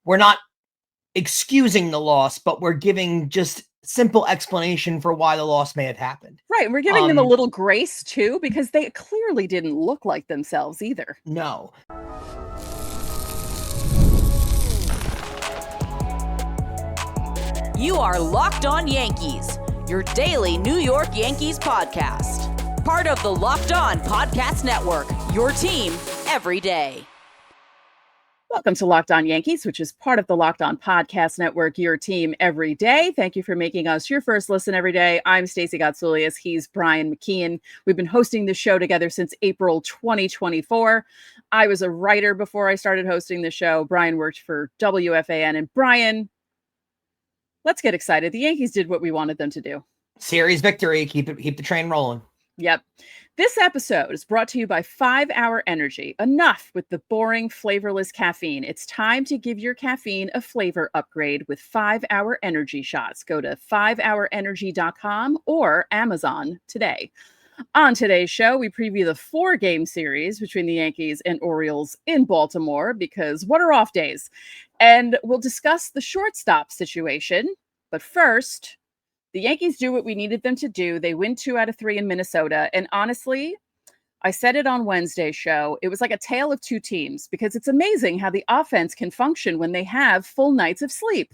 we're not excusing the loss, but we're giving just simple explanation for why the loss may have happened. Right. And we're giving them a little grace too, because they clearly didn't look like themselves either. No. You are Locked On Yankees, your daily New York Yankees podcast. Part of the Locked On Podcast Network, your team every day. Welcome to Locked On Yankees, which is part of the Locked On Podcast Network, your team every day. Thank you for making us your first listen every day. I'm Stacey Gotsoulias. He's Brian McKeon. We've been hosting this show together since April 2024. I was a writer before I started hosting the show. Brian worked for WFAN. And Brian, let's get excited. The Yankees did what we wanted them to do. Series victory. Keep the train rolling. Yep. This episode is brought to you by 5 Hour Energy. Enough with the boring, flavorless caffeine. It's time to give your caffeine a flavor upgrade with 5 Hour Energy shots. Go to 5hourenergy.com or Amazon today. On today's show, we preview the 4-game series between the Yankees and Orioles in Baltimore, because what are off days? And we'll discuss the shortstop situation. But first, the Yankees do what we needed them to do. They win 2 out of 3 in Minnesota. And honestly, I said it on Wednesday's show. It was like a tale of two teams, because it's amazing how the offense can function when they have full nights of sleep.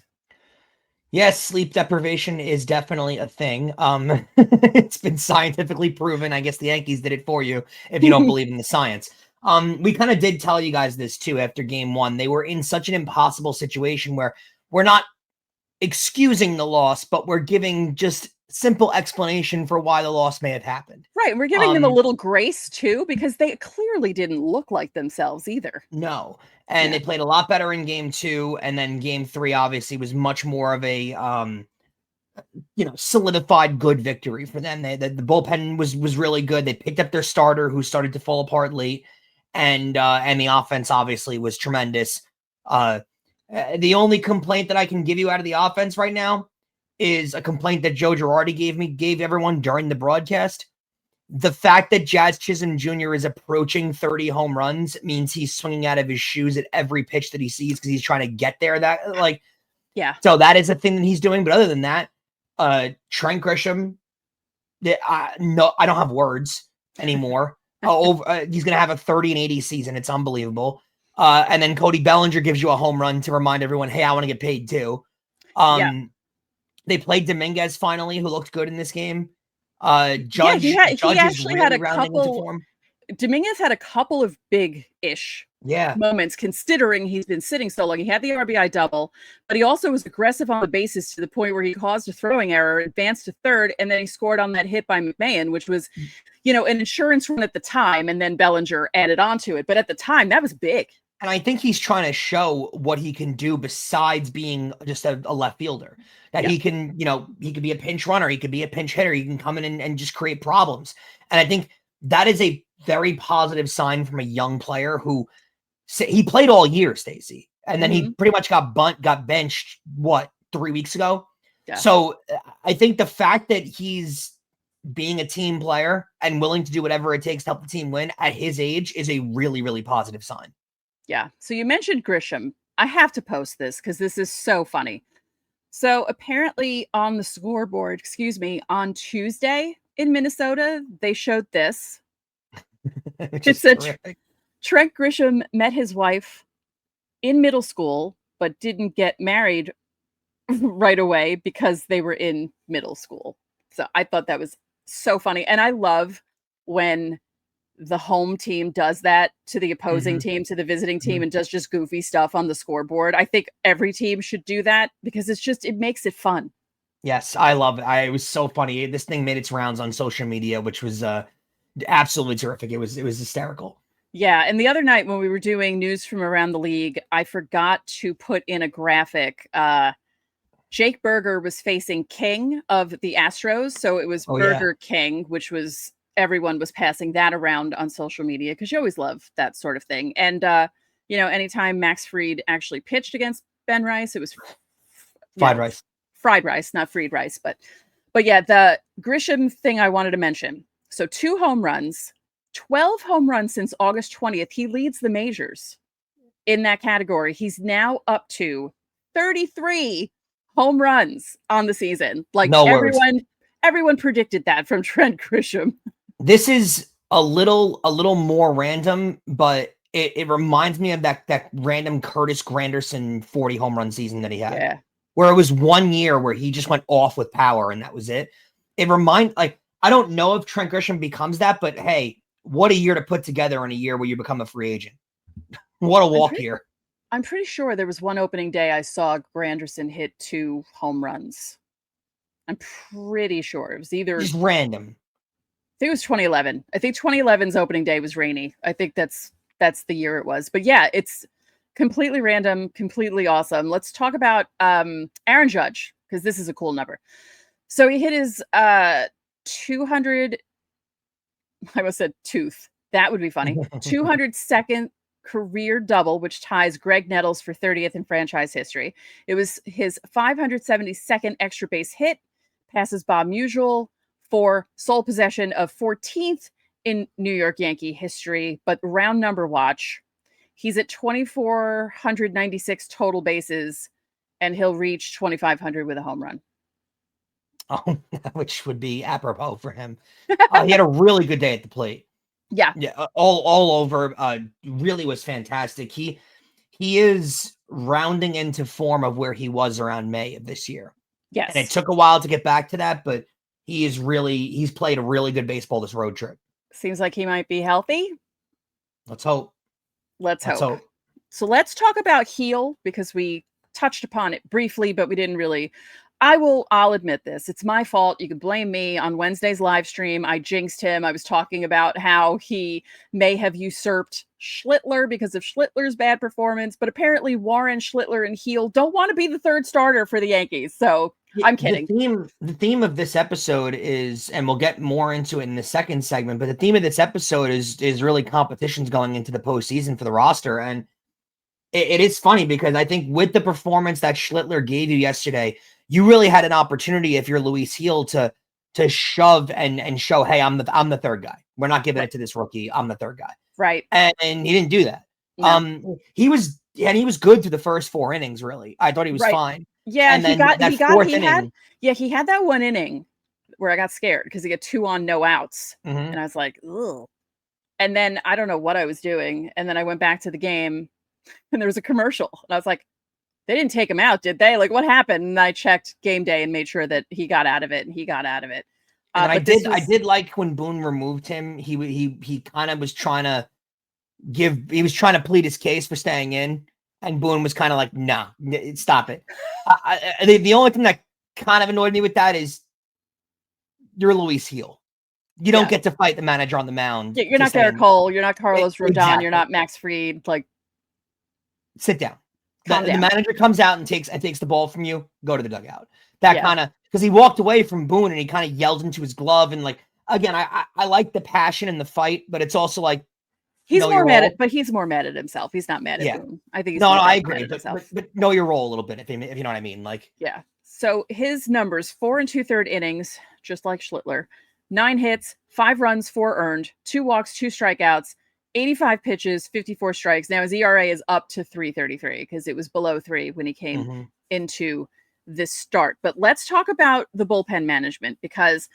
Yes, sleep deprivation is definitely a thing. It's been scientifically proven. I guess the Yankees did it for you if you don't believe in the science. We kind of did tell you guys this too after game 1. They were in such an impossible situation where we're not excusing the loss, but we're giving just simple explanation for why the loss may have happened. Right. And we're giving them a little grace too, because they clearly didn't look like themselves either. No. And they played a lot better in game 2. And then game 3 obviously was much more of a, solidified good victory for them. The bullpen was really good. They picked up their starter who started to fall apart late. And the offense obviously was tremendous. The only complaint that I can give you out of the offense right now is a complaint that Joe Girardi gave everyone during the broadcast. The fact that Jazz Chisholm Jr. is approaching 30 home runs means he's swinging out of his shoes at every pitch that he sees because he's trying to get there. So that is a thing that he's doing. But other than that, Trent Grisham, I don't have words anymore. He's going to have a 30 and 80 season. It's unbelievable. And then Cody Bellinger gives you a home run to remind everyone, hey, I want to get paid too. They played Dominguez finally, who looked good in this game. Judge actually had a couple. Dominguez had a couple of big-ish moments, considering he's been sitting so long. He had the RBI double, but he also was aggressive on the bases to the point where he caused a throwing error, advanced to third, and then he scored on that hit by McMahon, which was, an insurance run at the time, and then Bellinger added on to it. But at the time, that was big. And I think he's trying to show what he can do besides being just a left fielder. That he can, he could be a pinch runner. He could be a pinch hitter. He can come in and just create problems. And I think that is a very positive sign from a young player who he played all year, Stacey. And then he pretty much got benched, 3 weeks ago? Yeah. So I think the fact that he's being a team player and willing to do whatever it takes to help the team win at his age is a really, really positive sign. Yeah. So you mentioned Grisham. I have to post this because this is so funny. So apparently on the scoreboard, on Tuesday in Minnesota, they showed this. It said Trent Grisham met his wife in middle school, but didn't get married right away because they were in middle school. So I thought that was so funny. And I love when the home team does that to the opposing team, to the visiting team, and does just goofy stuff on the scoreboard. I think every team should do that because it makes it fun. Yes, I love it. It was so funny. This thing made its rounds on social media, which was absolutely terrific. It was hysterical. Yeah. And the other night when we were doing news from around the league, I forgot to put in a graphic. Jake Berger was facing King of the Astros. So it was Berger King, which was, everyone was passing that around on social media because you always love that sort of thing. And, anytime Max Fried actually pitched against Ben Rice, it was fried rice, not Fried rice. But yeah, the Grisham thing I wanted to mention. So 2 home runs, 12 home runs since August 20th. He leads the majors in that category. He's now up to 33 home runs on the season. Like No words. everyone predicted that from Trent Grisham. This is a little more random, but it reminds me of that random Curtis Granderson 40 home run season that he had. Yeah. Where it was 1 year where he just went off with power and that was it. I don't know if Trent Grisham becomes that, but hey, what a year to put together in a year where you become a free agent. What a walk here. I'm pretty sure there was one opening day I saw Granderson hit 2 home runs. I'm pretty sure it was either just random. I think it was 2011. I think 2011's opening day was rainy. I think that's the year it was. But yeah, it's completely random, completely awesome. Let's talk about Aaron Judge, because this is a cool number. So he hit his 200. I almost said tooth. That would be funny. 202nd career double, which ties Greg Nettles for 30th in franchise history. It was his 572nd extra base hit, passes Bob Meusel for sole possession of 14th in New York Yankee history. But round number watch, he's at 2,496 total bases, and he'll reach 2,500 with a home run. Oh, which would be apropos for him. He had a really good day at the plate. Yeah, all over. Really was fantastic. He is rounding into form of where he was around May of this year. Yes, and it took a while to get back to that, but he's played a really good baseball this road trip. Seems like he might be healthy. Let's hope. Let's hope. So let's talk about heel, because we touched upon it briefly, but we didn't really. I'll admit this. It's my fault. You can blame me. On Wednesday's live stream, I jinxed him. I was talking about how he may have usurped Schlittler because of Schlittler's bad performance, but apparently Warren, Schlittler, and Heel don't want to be the third starter for the Yankees. So I'm kidding. The theme of this episode is, and we'll get more into it in the second segment, but the theme of this episode is really competitions going into the postseason for the roster. And it is funny because I think with the performance that Schlittler gave you yesterday, you really had an opportunity, if you're Luis Heel, to shove and show, hey, I'm the third guy. We're not giving it to this rookie. I'm the third guy. Right. And he didn't do that. No. He was good through the first 4 innings, really. I thought he was fine. Yeah, and then he had that one inning where I got scared because he got 2 on, no outs. Mm-hmm. And I was like, ugh. And then I don't know what I was doing. And then I went back to the game and there was a commercial. And I was like, they didn't take him out, did they? Like, what happened? And I checked game day and made sure that he got out of it, and he got out of it. And I did like when Boone removed him. He kind of was trying to plead his case for staying in, and Boone was kind of like, nah, stop it. The only thing that kind of annoyed me with that is you're Luis Heel. You don't get to fight the manager on the mound. You're not Garrett Cole. You're not Carlos Rodon. Exactly. You're not Max Fried. Like, sit down. The manager comes out and takes the ball from you. Go to the dugout. Kind of, because he walked away from Boone and he kind of yelled into his glove. And like, again, I like the passion and the fight, but it's also like, he's more mad at himself. He's not mad at Boone. I think I agree. But know your role a little bit, if you know what I mean. Like, yeah. So his numbers: 4 2/3 innings, just like Schlittler, 9 hits, 5 runs, 4 earned, 2 walks, 2 strikeouts, 85 pitches, 54 strikes. Now his ERA is up to 3.33 because it was below 3 when he came into this start. But let's talk about the bullpen management, because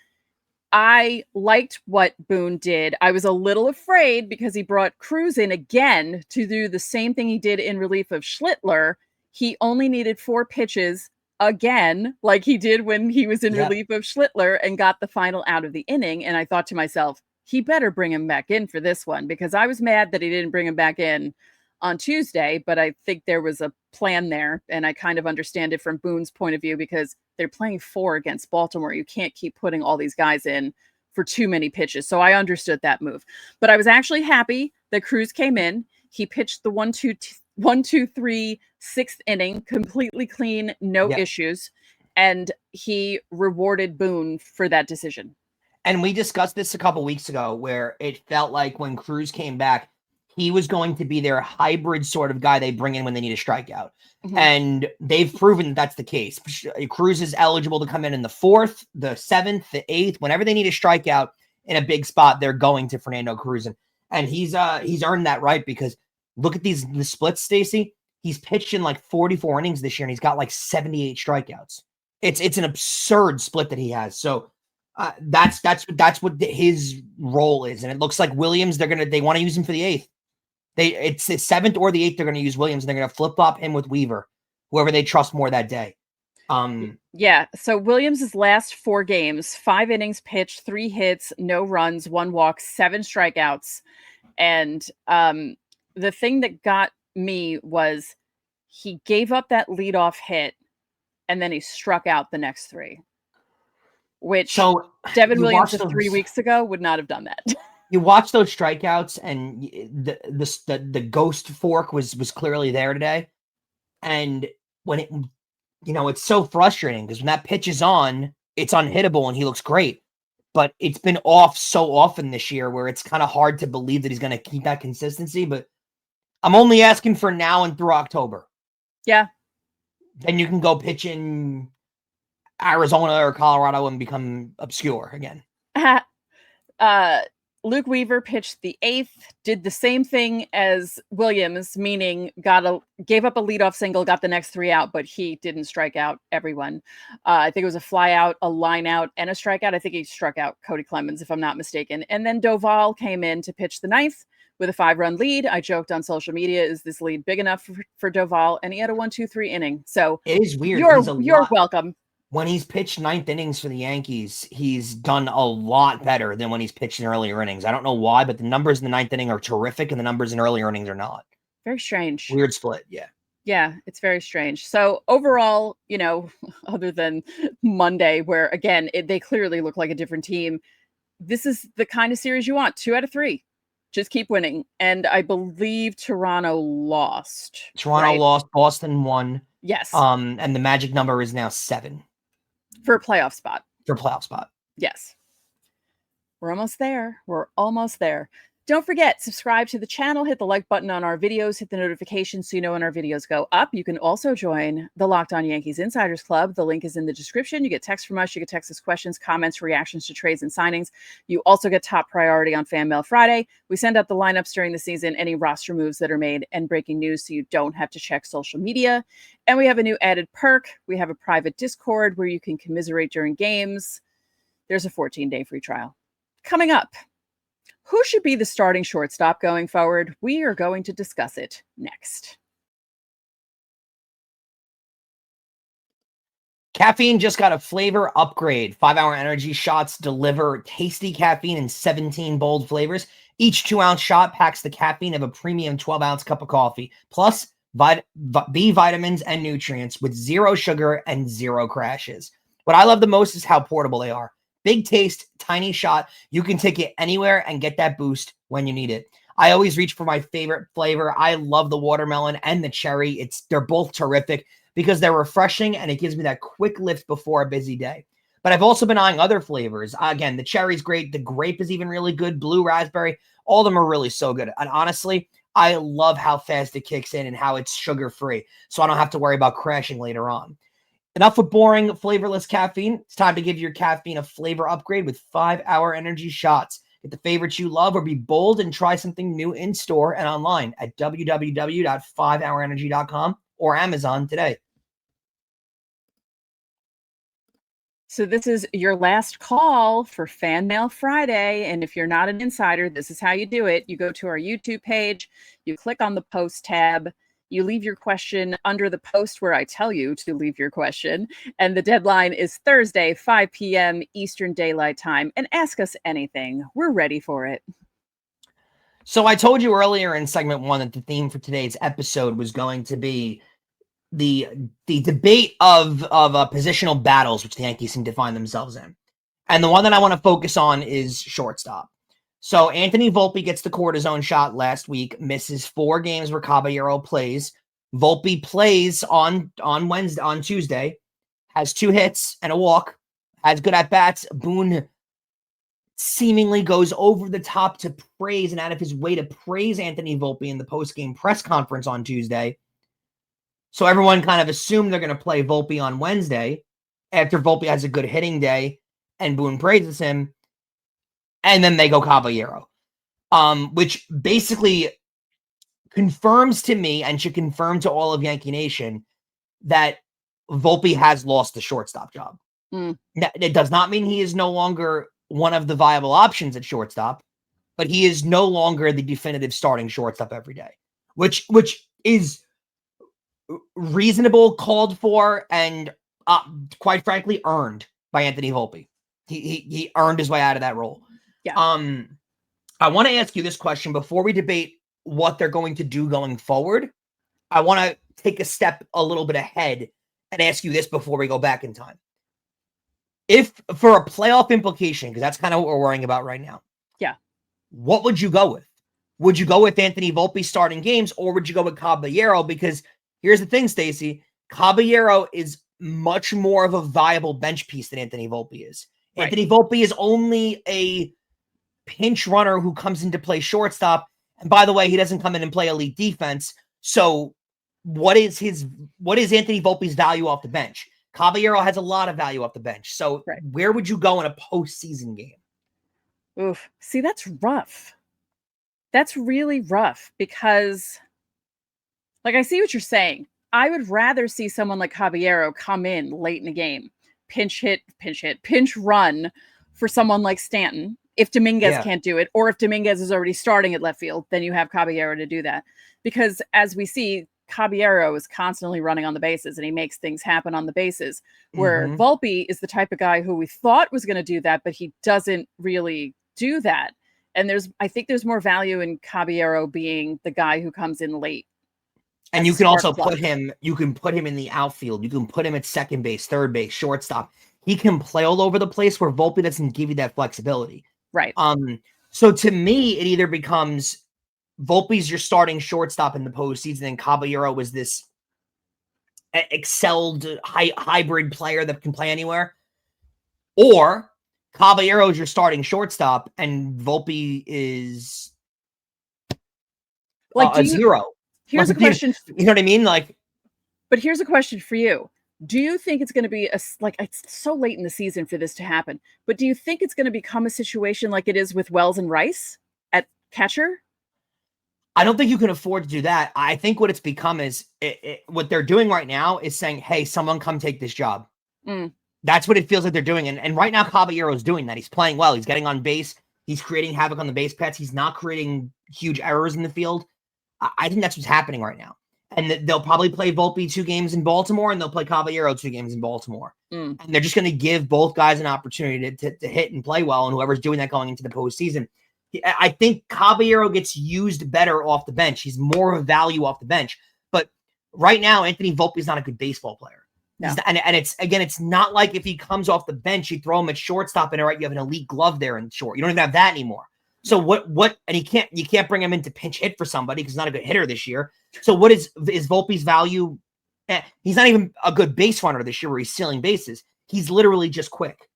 I liked what Boone did. I was a little afraid because he brought Cruz in again to do the same thing he did in relief of Schlittler. He only needed 4 pitches again, like he did when he was in relief of Schlittler, and got the final out of the inning. And I thought to myself, he better bring him back in for this one, because I was mad that he didn't bring him back in on Tuesday, but I think there was a plan there, and I kind of understand it from Boone's point of view, because they're playing 4 against Baltimore. You can't keep putting all these guys in for too many pitches. So I understood that move, but I was actually happy that Cruz came in. He pitched the 1-2-3 6th inning, completely clean, no issues, and he rewarded Boone for that decision. And we discussed this a couple weeks ago, where it felt like when Cruz came back, he was going to be their hybrid sort of guy they bring in when they need a strikeout. Mm-hmm. And they've proven that's the case. Cruz is eligible to come in the 4th, the 7th, the 8th. Whenever they need a strikeout in a big spot, they're going to Fernando Cruz. And he's earned that right, because look at the splits, Stacey. He's pitched in like 44 innings this year, and he's got like 78 strikeouts. It's an absurd split that he has. So that's what his role is, and it looks like Williams. They want to use him for the 8th. It's the 7th or the 8th. They're going to use Williams, and they're going to flip flop him with Weaver, whoever they trust more that day. Yeah. So Williams' last 4 games, 5 innings pitched, 3 hits, no runs, 1 walk, 7 strikeouts, and the thing that got me was he gave up that leadoff hit and then he struck out the next 3, which Devin Williams 3 weeks ago would not have done that. You watch those strikeouts, and the ghost fork was clearly there today. And when it's so frustrating because when that pitch is on, it's unhittable and he looks great. But it's been off so often this year where it's kind of hard to believe that he's going to keep that consistency. But I'm only asking for now and through October. Yeah. Then you can go pitch in Arizona or Colorado and become obscure again. Luke Weaver pitched the 8th, did the same thing as Williams, meaning gave up a leadoff single, got the next 3 out, but he didn't strike out everyone. I think it was a fly out, a line out, and a strikeout. I think he struck out Cody Clemens, if I'm not mistaken. And then Doval came in to pitch the 9th with a 5-run lead. I joked on social media, is this lead big enough for Doval? And he had a 1-2-3 inning. So it is weird. You're welcome. When he's pitched 9th innings for the Yankees, he's done a lot better than when he's pitched in earlier innings. I don't know why, but the numbers in the 9th inning are terrific, and the numbers in earlier innings are not. Very strange. Weird split, yeah. Yeah, it's very strange. So overall, other than Monday, where, again, they clearly look like a different team, this is the kind of series you want. 2 out of 3. Just keep winning. And I believe Toronto lost. Lost. Boston won. Yes. And the magic number is now 7. For a playoff spot. Yes. We're almost there. Don't forget, subscribe to the channel, hit the like button on our videos, hit the notifications so you know when our videos go up. You can also join the Locked On Yankees Insiders Club. The link is in the description. You get text from us. You get text us questions, comments, reactions to trades and signings. You also get top priority on Fan Mail Friday. We send out the lineups during the season, any roster moves that are made, and breaking news so you don't have to check social media. And we have a new added perk. We have a private Discord where you can commiserate during games. There's a 14-day free trial. Coming up, who should be the starting shortstop going forward? We are going to discuss it next. Caffeine just got a flavor upgrade. 5-hour energy shots deliver tasty caffeine in 17 bold flavors. Each 2-ounce shot packs the caffeine of a premium 12-ounce cup of coffee, plus B vitamins and nutrients with 0 sugar and 0 crashes. What I love the most is how portable they are. Big taste, tiny shot. You can take it anywhere and get that boost when you need it. I always reach for my favorite flavor. I love the watermelon and the cherry. They're both terrific because they're refreshing and it gives me that quick lift before a busy day. But I've also been eyeing other flavors. Again, the cherry's great. The grape is even really good. Blue raspberry. All of them are really so good. And honestly, I love how fast it kicks in and how it's sugar-free. So I don't have to worry about crashing later on. Enough with boring, flavorless caffeine. It's time to give your caffeine a flavor upgrade with 5-hour energy shots. Get the favorites you love or be bold and try something new in store and online at www.5hourenergy.com or Amazon today. So this is your last call for Fan Mail Friday. And if you're not an insider, this is how you do it. You go to our YouTube page, you click on the post tab, you leave your question under the post where I tell you to leave your question. And the deadline is Thursday, 5 p.m. Eastern Daylight Time. And ask us anything. We're ready for it. So I told you earlier in segment 1 that the theme for today's episode was going to be the debate of positional battles, which the Yankees seem to find themselves in. And the one that I want to focus on is shortstop. So Anthony Volpe gets the cortisone shot last week, misses 4 games where Caballero plays. Volpe plays on Tuesday, has 2 hits and a walk, has good at-bats. Boone seemingly goes over the top to praise and out of his way to praise Anthony Volpe in the post-game press conference on Tuesday. So everyone kind of assumed they're going to play Volpe on Wednesday after Volpe has a good hitting day and Boone praises him. And then they go Caballero, which basically confirms to me and should confirm to all of Yankee Nation that Volpe has lost the shortstop job. Mm. Now, it does not mean he is no longer one of the viable options at shortstop, but he is no longer the definitive starting shortstop every day, which is reasonable, called for, and quite frankly earned by Anthony Volpe. He earned his way out of that role. Yeah. I want to ask you this question before we debate what they're going to do going forward. I want to take a step a little bit ahead and ask you this before we go back in time. If for a playoff implication, because that's kind of what we're worrying about right now. Yeah. What would you go with? Would you go with Anthony Volpe starting games, or would you go with Caballero? Because here's the thing, Stacey. Caballero is much more of a viable bench piece than Anthony Volpe is. Right. Anthony Volpe is only a pinch runner who comes in to play shortstop. And by the way, he doesn't come in and play elite defense. So what is Anthony Volpe's value off the bench? Caballero has a lot of value off the bench. So where would you go in a postseason game? Oof. See, that's rough. That's really rough because, like, I see what you're saying. I would rather see someone like Caballero come in late in the game, pinch run for someone like Stanton. If Dominguez can't do it, or if Dominguez is already starting at left field, then you have Caballero to do that. Because as we see, Caballero is constantly running on the bases and he makes things happen on the bases, where Volpe is the type of guy who we thought was going to do that, but he doesn't really do that. And I think there's more value in Caballero being the guy who comes in late. And you can also put him in the outfield. You can put him at second base, third base, shortstop. He can play all over the place where Volpe doesn't give you that flexibility. Right. So to me, it either becomes Volpe's your starting shortstop in the postseason, and Caballero was this excelled hybrid player that can play anywhere, or Caballero is your starting shortstop, and Volpe is like a zero. Here's a question. You know what I mean? But here's a question for you. Do you think it's going to be it's so late in the season for this to happen, but do you think it's going to become a situation like it is with Wells and Rice at catcher? I don't think you can afford to do that. I think what it's become is what they're doing right now is saying, hey, someone come take this job. That's what it feels like they're doing. And right now, Caballero is doing that. He's playing well. He's getting on base. He's creating havoc on the base paths. He's not creating huge errors in the field. I think that's what's happening right now. And they'll probably play Volpe 2 games in Baltimore, and they'll play Caballero 2 games in Baltimore. And they're just going to give both guys an opportunity to hit and play well, and whoever's doing that going into the postseason. I think Caballero gets used better off the bench. He's more of a value off the bench. But right now, Anthony Volpe is not a good baseball player. No. And it's not like if he comes off the bench, you throw him at shortstop and you have an elite glove there in short. You don't even have that anymore. So and you can't bring him in to pinch hit for somebody because he's not a good hitter this year. So what is Volpe's value? He's not even a good base runner this year where he's stealing bases. He's literally just quick.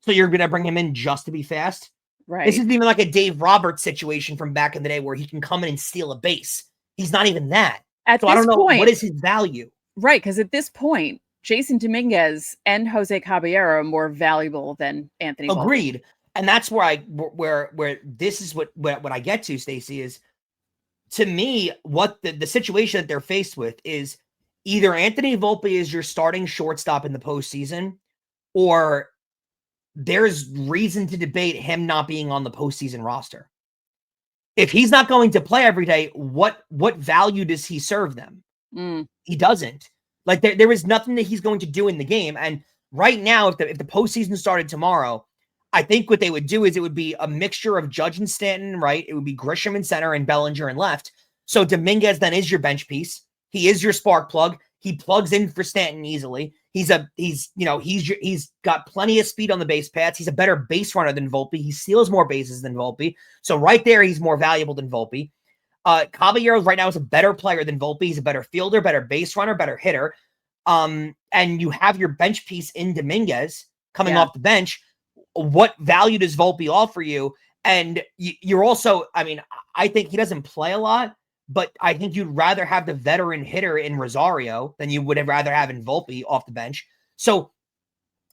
So you're going to bring him in just to be fast? Right. This isn't even like a Dave Roberts situation from back in the day where he can come in and steal a base. He's not even that. I don't know what is his value. Right, because at this point, Jason Dominguez and Jose Caballero are more valuable than Anthony Volpe. Agreed. And that's where this is what I get to, Stacey, is to me, what the situation that they're faced with is either Anthony Volpe is your starting shortstop in the postseason, or there's reason to debate him not being on the postseason roster. If he's not going to play every day, what value does he serve them? He doesn't. Like there is nothing that he's going to do in the game. And right now, if the postseason started tomorrow, I think what they would do is it would be a mixture of Judge and Stanton, right? It would be Grisham in center and Bellinger in left. So Dominguez then is your bench piece. He is your spark plug. He plugs in for Stanton easily. He's got plenty of speed on the base paths. He's a better base runner than Volpe. He steals more bases than Volpe. So right there, he's more valuable than Volpe. Caballero right now is a better player than Volpe. He's a better fielder, better base runner, better hitter. And you have your bench piece in Dominguez coming off the bench. What value does Volpe offer you? And you're also, I think he doesn't play a lot, but I think you'd rather have the veteran hitter in Rosario than you would have rather have in Volpe off the bench. So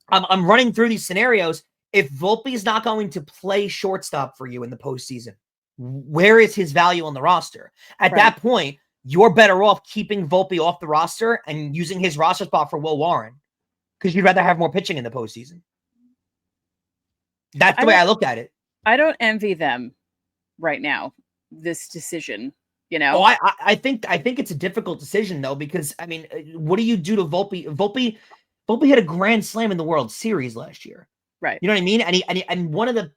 I'm running through these scenarios. If Volpe is not going to play shortstop for you in the postseason, where is his value on the roster? At Right. that point, you're better off keeping Volpe off the roster and using his roster spot for Will Warren because you'd rather have more pitching in the postseason. That's the way I look at it. I don't envy them right now, this decision, you know? Oh, I think it's a difficult decision, though, because, I mean, what do you do to Volpe? Volpe had a grand slam in the World Series last year. Right. You know what I mean? And one of the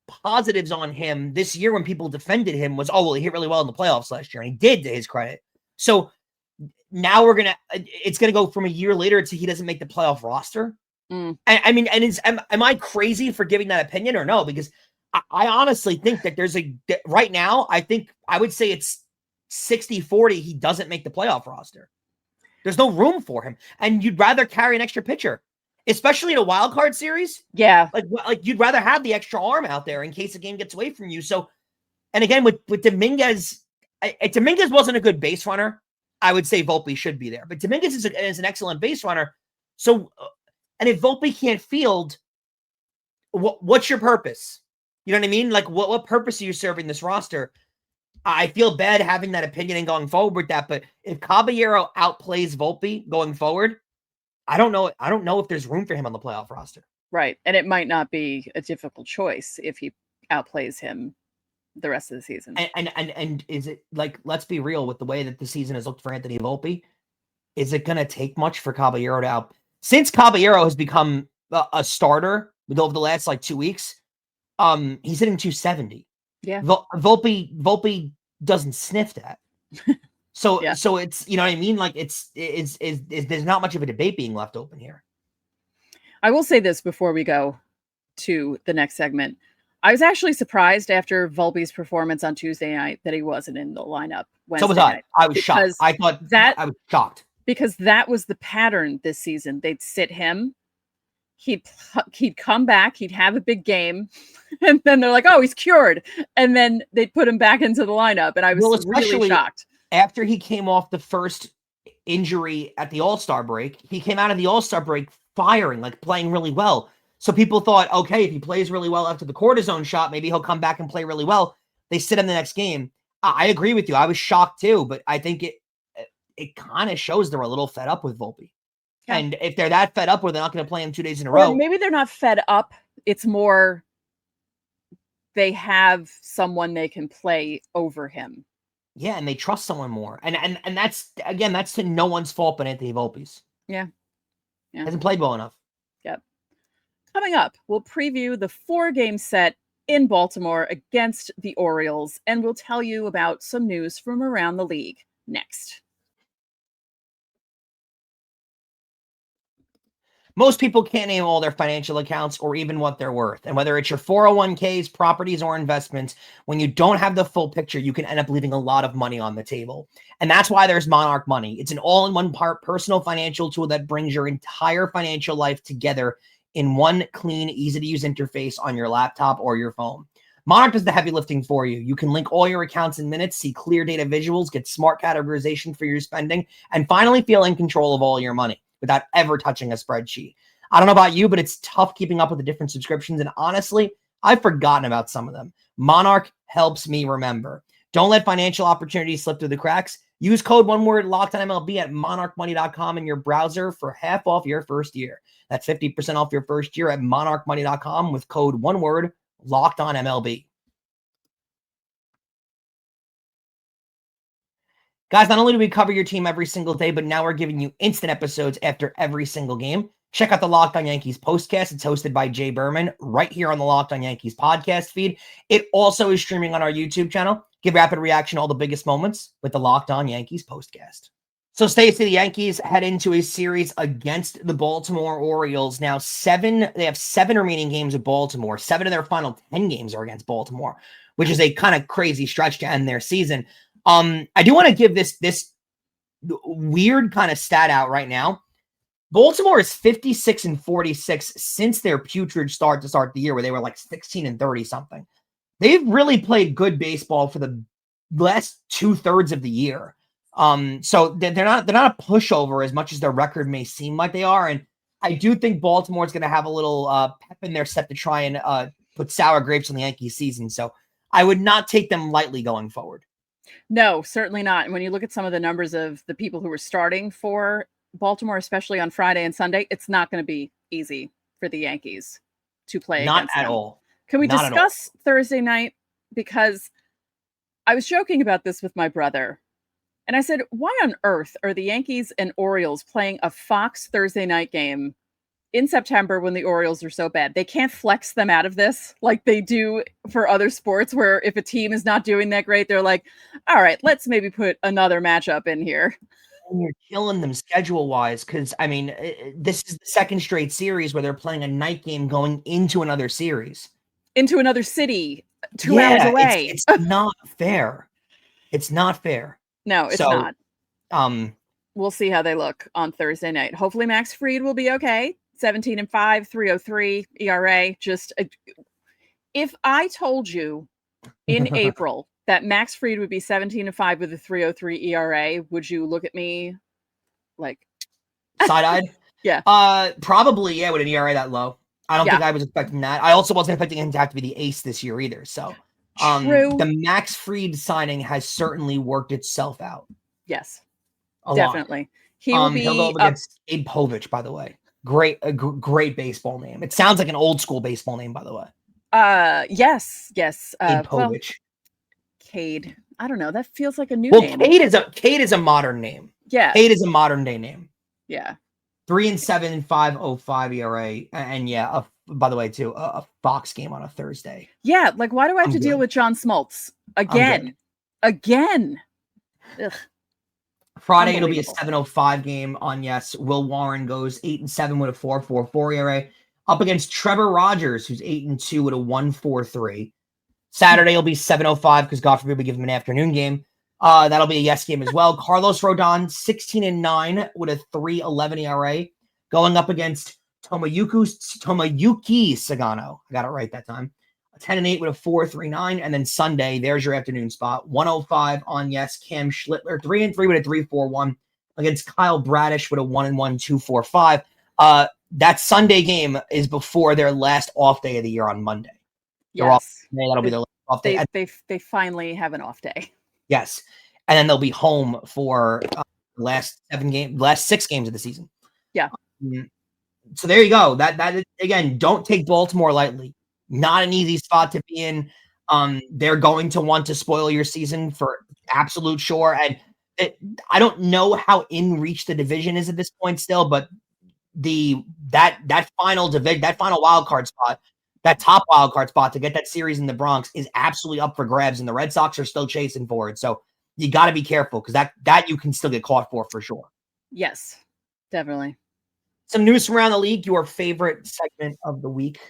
positives on him this year when people defended him was, oh, well, he hit really well in the playoffs last year, and he did, to his credit. So now it's going to go from a year later to he doesn't make the playoff roster. I mean, and am I crazy for giving that opinion or no? Because I honestly think that right now, I would say it's 60-40. He doesn't make the playoff roster. There's no room for him. And you'd rather carry an extra pitcher, especially in a wild card series. Yeah. Like you'd rather have the extra arm out there in case the game gets away from you. So, and again, with Dominguez, Dominguez wasn't a good base runner. I would say Volpe should be there, but Dominguez is an excellent base runner. So, and if Volpe can't field, what's your purpose? You know what I mean? Like, what purpose are you serving this roster? I feel bad having that opinion and going forward with that, but if Caballero outplays Volpe going forward, I don't know if there's room for him on the playoff roster. Right. And it might not be a difficult choice if he outplays him the rest of the season. And is it, like, let's be real with the way that the season has looked for Anthony Volpe, is it going to take much for Caballero to since Caballero has become a starter over the last 2 weeks, he's hitting 270. Yeah. Volpe doesn't sniff that. So Yeah. So it's, you know what I mean? Like it's there's not much of a debate being left open here. I will say this before we go to the next segment. I was actually surprised after Volpe's performance on Tuesday night that he wasn't in the lineup Wednesday So was I. night. I was shocked. I thought I was shocked. Because that was the pattern this season. They'd sit him, he'd come back, he'd have a big game, and then they're like, oh, he's cured. And then they'd put him back into the lineup. And I was really shocked. After he came off the first injury at the All-Star break, he came out of the All-Star break firing, like playing really well. So people thought, okay, if he plays really well after the cortisone shot, maybe he'll come back and play really well. They sit him the next game. I agree with you. I was shocked too, but I think it kind of shows they're a little fed up with Volpe. Yeah. And if they're that fed up, they're not going to play him 2 days in a row. Maybe they're not fed up. It's more they have someone they can play over him. Yeah, and they trust someone more. And that's, again, that's to no one's fault but Anthony Volpe's. Yeah. Hasn't played well enough. Yep. Coming up, we'll preview the 4-game set in Baltimore against the Orioles, and we'll tell you about some news from around the league next. Most people can't name all their financial accounts or even what they're worth. And whether it's your 401ks, properties, or investments, when you don't have the full picture, you can end up leaving a lot of money on the table. And that's why there's Monarch Money. It's an all-in-one personal financial tool that brings your entire financial life together in one clean, easy-to-use interface on your laptop or your phone. Monarch does the heavy lifting for you. You can link all your accounts in minutes, see clear data visuals, get smart categorization for your spending, and finally feel in control of all your money without ever touching a spreadsheet. I don't know about you, but it's tough keeping up with the different subscriptions. And honestly, I've forgotten about some of them. Monarch helps me remember. Don't let financial opportunities slip through the cracks. Use code LOCKEDONMLB at monarchmoney.com in your browser for half off your first year. That's 50% off your first year at monarchmoney.com with code LOCKEDONMLB. Guys, not only do we cover your team every single day, but now we're giving you instant episodes after every single game. Check out the Locked On Yankees postcast. It's hosted by Jay Berman right here on the Locked On Yankees podcast feed. It also is streaming on our YouTube channel. Give rapid reaction to all the biggest moments with the Locked On Yankees postcast. So Stacey, the Yankees head into a series against the Baltimore Orioles. Now they have 7 remaining games at Baltimore. 7 of their final 10 games are against Baltimore, which is a kind of crazy stretch to end their season. I do want to give this weird kind of stat out right now. Baltimore is 56-46 since their putrid start to start the year, where they were like 16-30 something. They've really played good baseball for the last 2/3 of the year. So they're not a pushover as much as their record may seem like they are. And I do think Baltimore is going to have a little pep in their step to try and put sour grapes on the Yankees season. So I would not take them lightly going forward. No, certainly not. And when you look at some of the numbers of the people who were starting for Baltimore, especially on Friday and Sunday, it's not going to be easy for the Yankees to play Not against at them. all. Can we Not at all. discuss Thursday night? Because I was joking about this with my brother. And I said, why on earth are the Yankees and Orioles playing a Fox Thursday night game in September when the Orioles are so bad? They can't flex them out of this like they do for other sports, where if a team is not doing that great, they're like, all right, let's maybe put another matchup in here. And you're killing them schedule-wise because, I mean, this is the second straight series where they're playing a night game going into another series. Into another city 2 hours away. It's not fair. It's not fair. No, it's So, not. We'll see how they look on Thursday night. Hopefully Max Fried will be okay. 17-5, 3.03 ERA. Just if I told you in April that Max Fried would be 17-5 with a 3.03 ERA, would you look at me like side-eyed? Yeah. Probably, yeah, with an ERA that low. I don't think I was expecting that. I also wasn't expecting him to have to be the ace this year either. So True. The Max Fried signing has certainly worked itself out. Yes. A Definitely. lot. He'll go up against Abe Povich, by the way. Great baseball name. It sounds like an old school baseball name, by the way. Yes. Abe Povich. Cade. I don't know. That feels like a new name. Cade is a modern name. Yeah. Cade is a modern day name. Yeah. 3-7, 5.05 ERA, and by the way, too, a Fox game on a Thursday. Yeah, like why do I have to deal with John Smoltz again? Ugh. Friday it'll be a 7:05 game on Will Warren goes 8-7 with a 4.44 ERA up against Trevor Rogers, who's 8-2 with a 1.43. Saturday will be 7:05 because God forbid we give him an afternoon game. That'll be a yes game as well. Carlos Rodon 16-9 with a 3.11 ERA going up against Tomoyuki Sagano. I got it right that time. 10-8 with a 4.39, and then Sunday, there's your afternoon spot. 1:05 on Cam Schlittler, 3-3 with a 3.41 against Kyle Bradish with a 1-1 2.45. That Sunday game is before their last off day of the year on Monday. Yes, that'll be their last off day. They finally have an off day. Yes, and then they'll be home for last 6 games of the season. Yeah. So there you go. That is, again, don't take Baltimore lightly. Not an easy spot to be in. They're going to want to spoil your season for absolute sure. And I don't know how in reach the division is at this point still, but that final wild card spot, that top wild card spot to get that series in the Bronx is absolutely up for grabs, and the Red Sox are still chasing for it. So you got to be careful because that you can still get caught for sure. Yes, definitely. Some news from around the league. Your favorite segment of the week.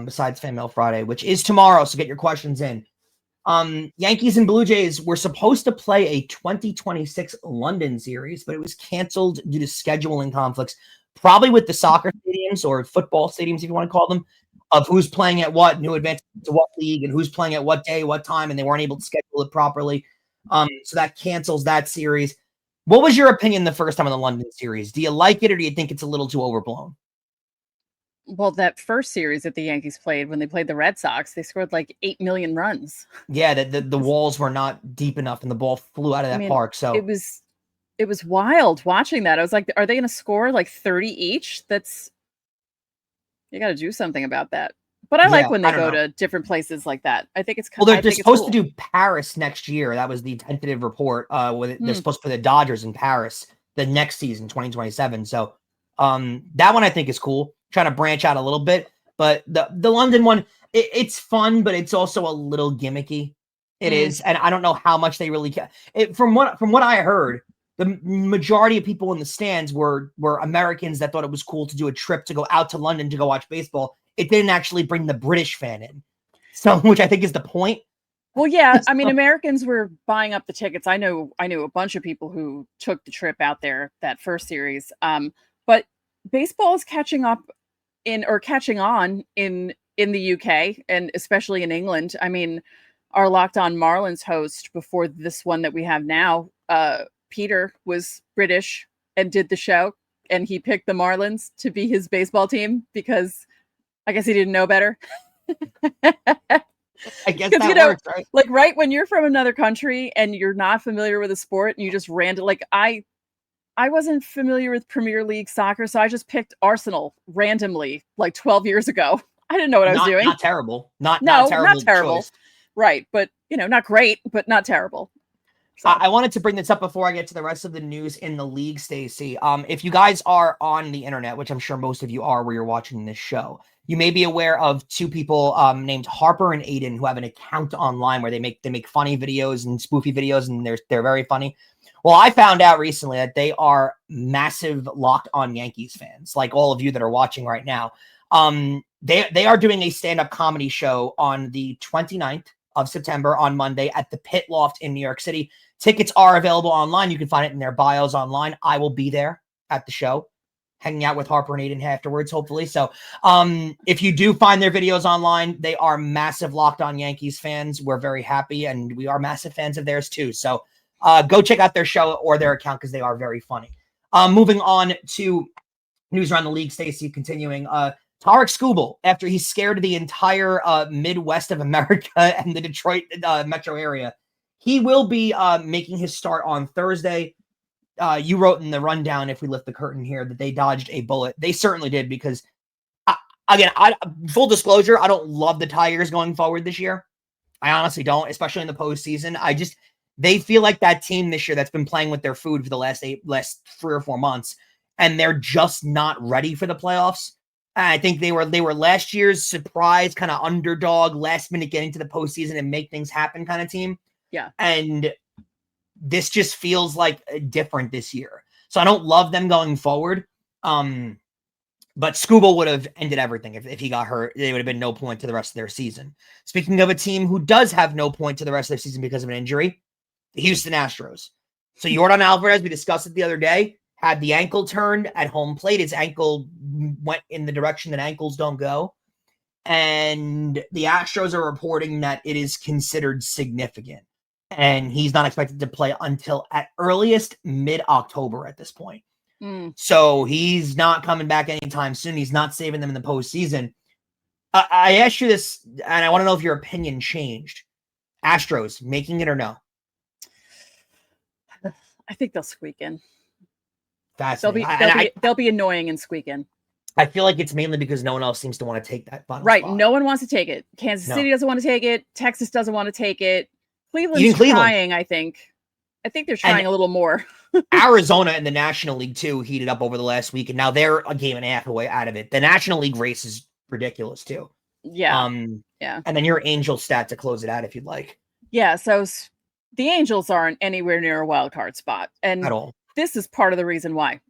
Besides Fan Mail Friday, which is tomorrow, so get your questions in. Yankees and Blue Jays were supposed to play a 2026 London series, but it was canceled due to scheduling conflicts, probably with the soccer stadiums or football stadiums, if you want to call them, of who's playing at what, new advances to what league, and who's playing at what day, what time, and they weren't able to schedule it properly. So that cancels that series. What was your opinion the first time on the London series? Do you like it, or do you think it's a little too overblown? Well, that first series that the Yankees played when they played the Red Sox, they scored like 8 million runs. Yeah, the walls were not deep enough and the ball flew out of that park. So it was wild watching that. I was like, are they going to score like 30 each? You got to do something about that. But I like when they go to different places like that. I think it's well, they're supposed to do Paris next year. That was the tentative report. They're supposed to play the Dodgers in Paris the next season, 2027. So that one I think is cool. Trying to branch out a little bit, but the London one, it's fun, but it's also a little gimmicky. It is, and I don't know how much they really care. From what I heard, the majority of people in the stands were Americans that thought it was cool to do a trip to go out to London to go watch baseball. It didn't actually bring the British fan in, so which I think is the point. Well, yeah, I mean, Americans were buying up the tickets. I knew a bunch of people who took the trip out there that first series. But baseball is catching on in the UK and especially in England. I mean, our Locked On Marlins host before this one that we have now, Peter, was British and did the show, and he picked the Marlins to be his baseball team because I guess he didn't know better. I guess 'Cause, that works, right? Like right when you're from another country and you're not familiar with a sport and you just I wasn't familiar with Premier League soccer, so I just picked Arsenal randomly like 12 years ago. I didn't know what I was doing. Not terrible. Not Not terrible terrible. choice. Right, but not great, but not terrible. So. I wanted to bring this up before I get to the rest of the news in the league, Stacey. If you guys are on the internet, which I'm sure most of you are where you're watching this show, you may be aware of two people named Harper and Aiden who have an account online where they make funny videos and spoofy videos, and they're very funny. Well, I found out recently that they are massive Locked On Yankees fans, like all of you that are watching right now. They are doing a stand-up comedy show on the 29th of September on Monday at the Pit Loft in New York City. Tickets are available online. You can find it in their bios online. I will be there at the show, hanging out with Harper and Aiden afterwards, hopefully. So if you do find their videos online, they are massive Locked On Yankees fans. We're very happy, and we are massive fans of theirs too. So go check out their show or their account because they are very funny. Moving on to news around the league, Stacey, continuing. Tarek Skubal, after he scared the entire Midwest of America and the Detroit metro area, he will be making his start on Thursday. You wrote in the rundown, if we lift the curtain here, that they dodged a bullet. They certainly did because, full disclosure, I don't love the Tigers going forward this year. I honestly don't, especially in the postseason. They feel like that team this year that's been playing with their food for the last 3 or 4 months, and they're just not ready for the playoffs. I think they were last year's surprise kind of underdog, last minute getting to the postseason and make things happen kind of team. Yeah. And this just feels like different this year. So I don't love them going forward. But Skubal would have ended everything if he got hurt. They would have been no point to the rest of their season. Speaking of a team who does have no point to the rest of their season because of an injury, the Houston Astros. So Yordan Alvarez, we discussed it the other day, had the ankle turned at home plate. His ankle went in the direction that ankles don't go. And the Astros are reporting that it is considered significant. And he's not expected to play until at earliest mid-October at this point. So he's not coming back anytime soon. He's not saving them in the postseason. I asked you this, and I want to know if your opinion changed. Astros, making it or no? I think they'll squeak in. Fascinating. They'll be annoying and squeak in. I feel like it's mainly because no one else seems to want to take that final right. spot. No one wants to take it. Kansas City doesn't want to take it. Texas doesn't want to take it. Cleveland's trying, I think. I think they're trying a little more. Arizona in the National League, too, heated up over the last week, and now they're a game and a half away out of it. The National League race is ridiculous, too. Yeah. Yeah. And then your Angel stat to close it out, if you'd like. Yeah, so the Angels aren't anywhere near a wild card spot. And at all. This is part of the reason why.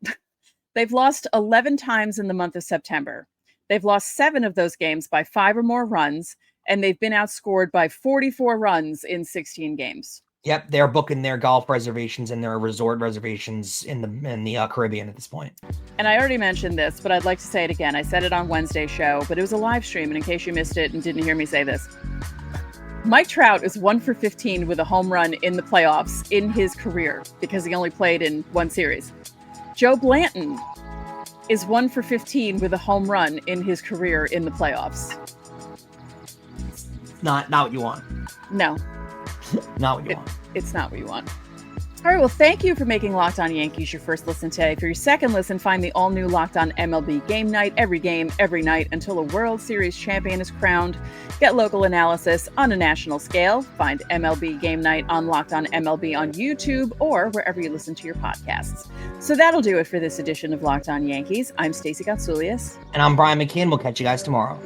They've lost 11 times in the month of September. They've lost 7 of those games by 5 or more runs, and they've been outscored by 44 runs in 16 games. Yep, they're booking their golf reservations and their resort reservations in the Caribbean at this point. And I already mentioned this, but I'd like to say it again. I said it on Wednesday's show, but it was a live stream, and in case you missed it and didn't hear me say this, Mike Trout is 1 for 15 with a home run in the playoffs in his career because he only played in 1 series. Joe Blanton is 1 for 15 with a home run in his career in the playoffs. Not what you want. No. Not what you want. It's not what you want. All right, well, thank you for making Locked On Yankees your first listen today. For your second listen, find the all-new Locked On MLB Game Night, every game, every night, until a World Series champion is crowned. Get local analysis on a national scale. Find MLB Game Night on Locked On MLB on YouTube or wherever you listen to your podcasts. So that'll do it for this edition of Locked On Yankees. I'm Stacey Gotsoulias. And I'm Brian McKeon. We'll catch you guys tomorrow.